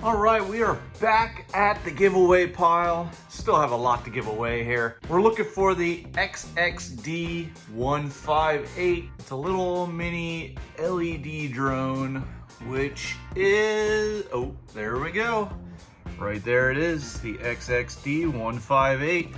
All right, we are back at the giveaway pile. Still have a lot to give away here. We're looking for the XXD158. It's a little mini LED drone, which is, oh, there we go. Right there it is, the XXD158.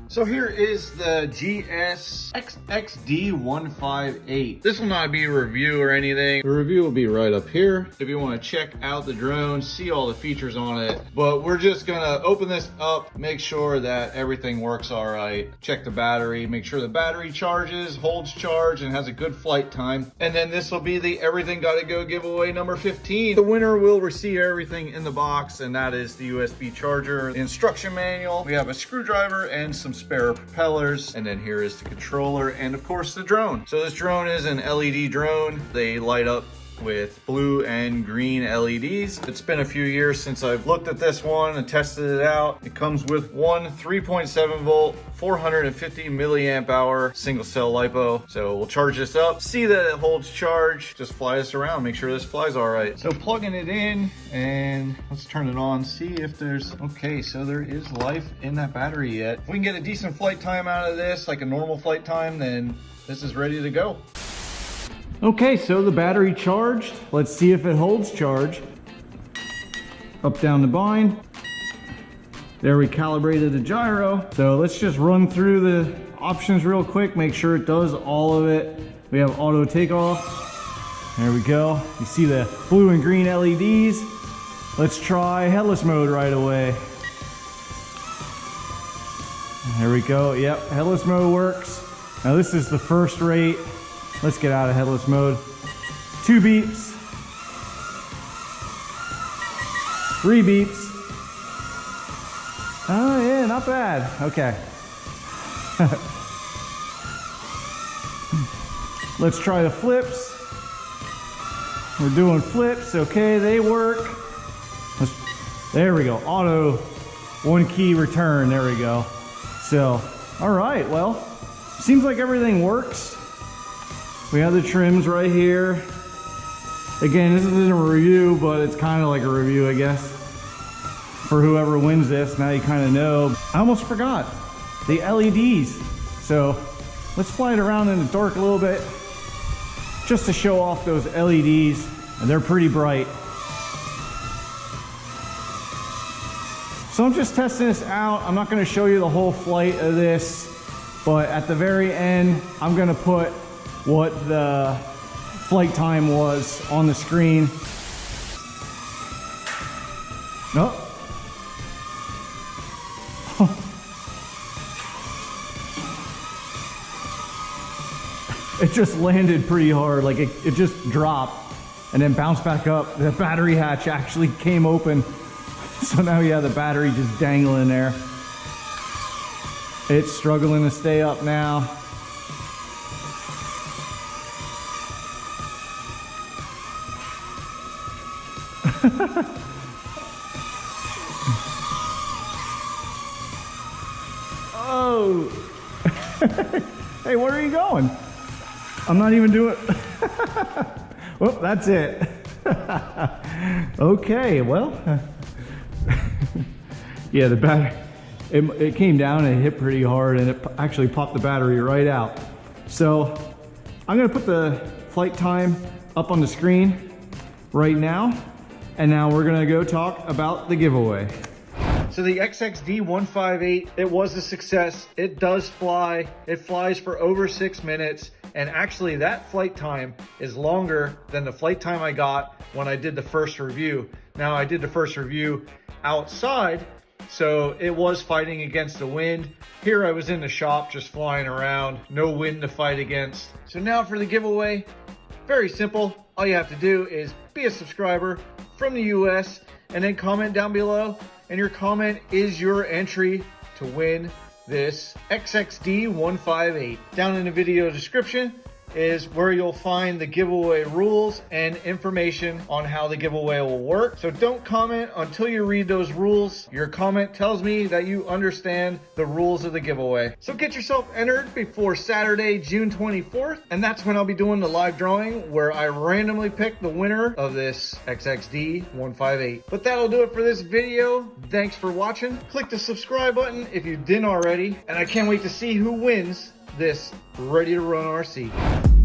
So here is the GS XXD158. This will not be a review or anything. The review will be right up here if you want to check out the drone, see all the features on it. But we're just gonna open this up, make sure that everything works all right. Check the battery, make sure the battery charges, holds charge, and has a good flight time. And then this will be the Everything Gotta Go giveaway number 15. The winner will receive everything in the box, and that is the USB charger, the instruction manual. We have a screwdriver and some spare propellers, and then here is the controller and of course the drone. So this drone is an LED drone. They light up with blue and green LEDs. It's been a few years since I've looked at this one and tested it out. It comes with one 3.7 volt, 450 milliamp hour single cell LiPo. So we'll charge this up, see that it holds charge, just fly this around, make sure this flies all right. So plugging it in and let's turn it on, see if there's, okay, so there is life in that battery yet. If we can get a decent flight time out of this, like a normal flight time, then this is ready to go. Okay, so the battery charged. Let's see if it holds charge. Up, down the bind. There, we calibrated the gyro. So let's just run through the options real quick, make sure it does all of it. We have auto takeoff. There we go. You see the blue and green LEDs. Let's try headless mode right away. There we go. Yep, headless mode works. Now this is the first rate. Let's get out of headless mode. 2 beeps. 3 beeps. Oh yeah, not bad. Okay. Let's try the flips. We're doing flips. Okay, they work. There we go. Auto 1 key return. There we go. So, all right. Well, seems like everything works. We have the trims right here. Again, this isn't a review, but it's kind of like a review, I guess. For whoever wins this, now you kind of know. I almost forgot the LEDs. So let's fly it around in the dark a little bit, just to show off those LEDs, and they're pretty bright. So I'm just testing this out. I'm not gonna show you the whole flight of this, but at the very end, I'm gonna put what the flight time was on the screen. Nope. It just landed pretty hard, like it just dropped and then bounced back up. The battery hatch actually came open. So now you have the battery just dangling there. It's struggling to stay up now. Oh. Hey, where are you going? I'm not even doing. Well, that's it. Okay, well. Yeah, the battery, it came down and it hit pretty hard, and it actually popped the battery right out. So I'm gonna put the flight time up on the screen right now, and now we're gonna go talk about the giveaway. So the XXD158, it was a success. It does fly. It flies for over 6 minutes. And actually that flight time is longer than the flight time I got when I did the first review. Now I did the first review outside, so it was fighting against the wind. Here I was in the shop just flying around, no wind to fight against. So now for the giveaway, very simple. All you have to do is be a subscriber from the US and then comment down below, and your comment is your entry to win this XXD158. Down in the video description is where you'll find the giveaway rules and information on how the giveaway will work. So don't comment until you read those rules. Your comment tells me that you understand the rules of the giveaway. So get yourself entered before Saturday, June 24th, and that's when I'll be doing the live drawing where I randomly pick the winner of this XXD158. But that'll do it for this video. Thanks for watching. Click the subscribe button if you didn't already, and I can't wait to see who wins this ready to run RC.